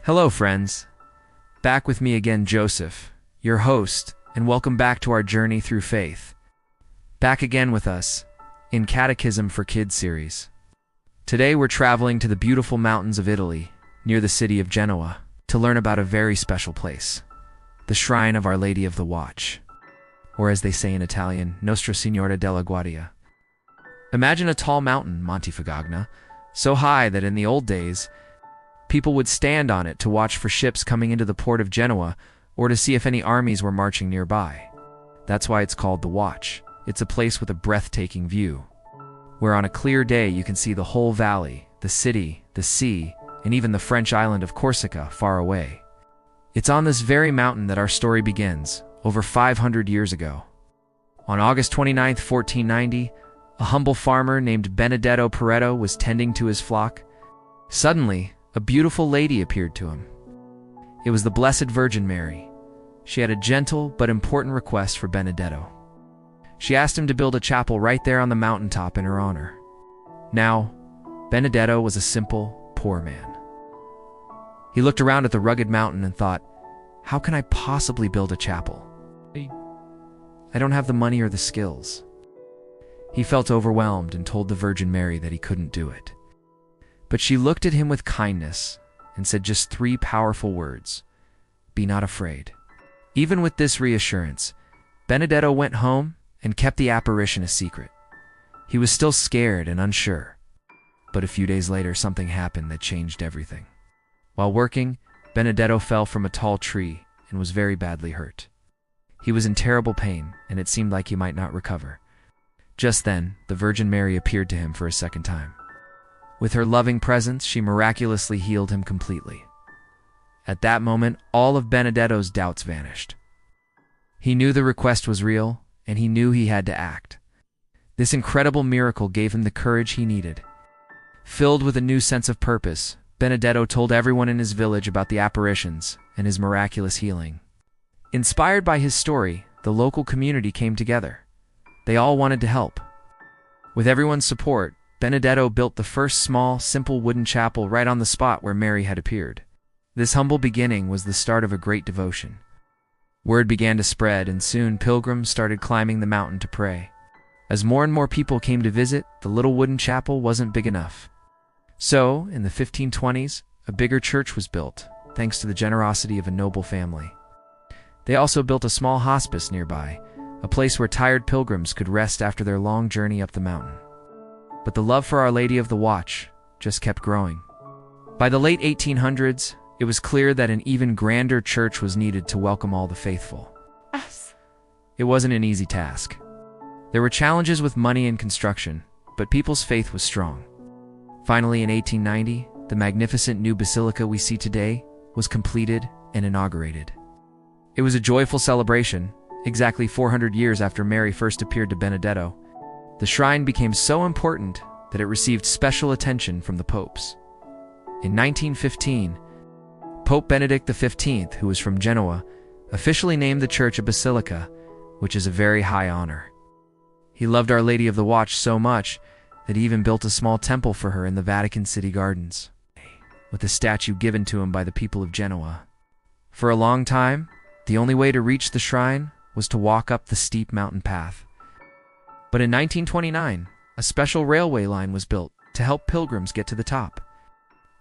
Hello, friends. Back with me again, Joseph, your host, and welcome back to our journey through faith. Back again with us in Catechism for Kids series. Today we're traveling to the beautiful mountains of Italy, near the city of Genoa, to learn about a very special place, the Shrine of Our Lady of the Watch, or as they say in Italian, Nostra Signora della Guardia. Imagine a tall mountain, Mount Figogna, so high that in the old days, people would stand on it to watch for ships coming into the port of Genoa or to see if any armies were marching nearby. That's why it's called the Watch. It's a place with a breathtaking view, where on a clear day you can see the whole valley, the city, the sea, and even the French island of Corsica far away. It's on this very mountain that our story begins, over 500 years ago. On August 29, 1490, a humble farmer named Benedetto Pareto was tending to his flock. Suddenly, a beautiful lady appeared to him. It was the Blessed Virgin Mary. She had a gentle but important request for Benedetto. She asked him to build a chapel right there on the mountaintop in her honor. Now, Benedetto was a simple, poor man. He looked around at the rugged mountain and thought, how can I possibly build a chapel? I don't have the money or the skills. He felt overwhelmed and told the Virgin Mary that he couldn't do it. But she looked at him with kindness and said just 3 powerful words: be not afraid. Even with this reassurance, Benedetto went home and kept the apparition a secret. He was still scared and unsure. But a few days later, something happened that changed everything. While working, Benedetto fell from a tall tree and was very badly hurt. He was in terrible pain, and it seemed like he might not recover. Just then, the Virgin Mary appeared to him for a second time. With her loving presence, she miraculously healed him completely. At that moment, all of Benedetto's doubts vanished. He knew the request was real, and he knew he had to act. This incredible miracle gave him the courage he needed. Filled with a new sense of purpose, Benedetto told everyone in his village about the apparitions and his miraculous healing. Inspired by his story, the local community came together. They all wanted to help. With everyone's support, Benedetto built the first small, simple wooden chapel right on the spot where Mary had appeared. This humble beginning was the start of a great devotion. Word began to spread, and soon pilgrims started climbing the mountain to pray. As more and more people came to visit, the little wooden chapel wasn't big enough. So, in the 1520s, a bigger church was built, thanks to the generosity of a noble family. They also built a small hospice nearby, a place where tired pilgrims could rest after their long journey up the mountain. But the love for Our Lady of the Watch just kept growing. By the late 1800s, it was clear that an even grander church was needed to welcome all the faithful. It wasn't an easy task. There were challenges with money and construction, but people's faith was strong. Finally, in 1890, the magnificent new basilica we see today was completed and inaugurated. It was a joyful celebration, exactly 400 years after Mary first appeared to Benedetto. The shrine became so important that it received special attention from the popes. In 1915, Pope Benedict XV, who was from Genoa, officially named the church a basilica, which is a very high honor. He loved Our Lady of the Watch so much that he even built a small temple for her in the Vatican City Gardens, with a statue given to him by the people of Genoa. For a long time, the only way to reach the shrine was to walk up the steep mountain path. But in 1929, a special railway line was built to help pilgrims get to the top.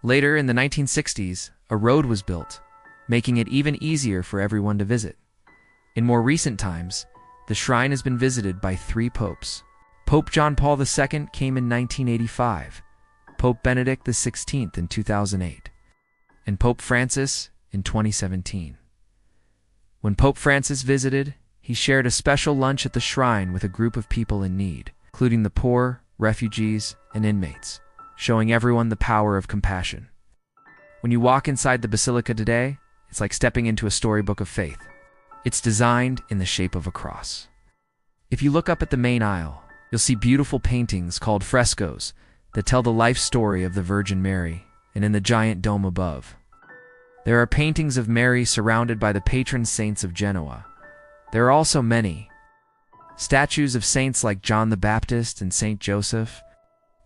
Later, in the 1960s, a road was built, making it even easier for everyone to visit. In more recent times, the shrine has been visited by 3 popes. Pope John Paul II came in 1985, Pope Benedict XVI in 2008, and Pope Francis in 2017. When Pope Francis visited, he shared a special lunch at the shrine with a group of people in need, including the poor, refugees, and inmates, showing everyone the power of compassion. When you walk inside the basilica today, it's like stepping into a storybook of faith. It's designed in the shape of a cross. If you look up at the main aisle, you'll see beautiful paintings called frescoes that tell the life story of the Virgin Mary, and in the giant dome above, there are paintings of Mary surrounded by the patron saints of Genoa. There are also many statues of saints like John the Baptist and Saint Joseph.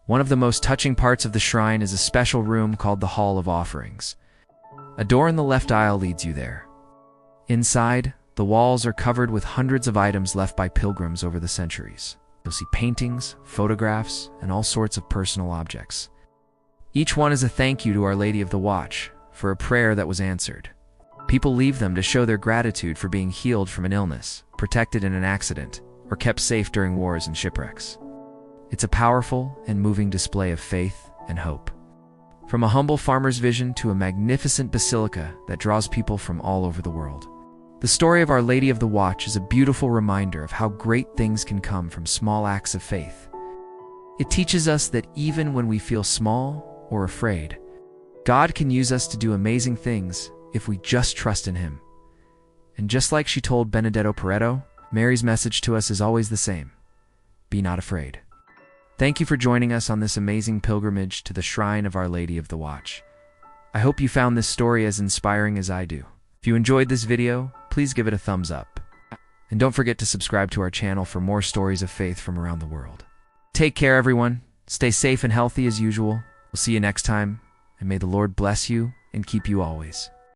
One of the most touching parts of the shrine is a special room called the Hall of Offerings. A door in the left aisle leads you there. Inside, the walls are covered with hundreds of items left by pilgrims over the centuries. You'll see paintings, photographs, and all sorts of personal objects. Each one is a thank you to Our Lady of the Watch for a prayer that was answered. People leave them to show their gratitude for being healed from an illness, protected in an accident, or kept safe during wars and shipwrecks. It's a powerful and moving display of faith and hope. From a humble farmer's vision to a magnificent basilica that draws people from all over the world. The story of Our Lady of the Watch is a beautiful reminder of how great things can come from small acts of faith. It teaches us that even when we feel small or afraid, God can use us to do amazing things if we just trust in Him. And just like she told Benedetto Pareto, Mary's message to us is always the same: be not afraid. Thank you for joining us on this amazing pilgrimage to the shrine of Our Lady of the Watch. I hope you found this story as inspiring as I do. If you enjoyed this video, please give it a thumbs up. And don't forget to subscribe to our channel for more stories of faith from around the world. Take care, everyone. Stay safe and healthy as usual. We'll see you next time, and may the Lord bless you and keep you always.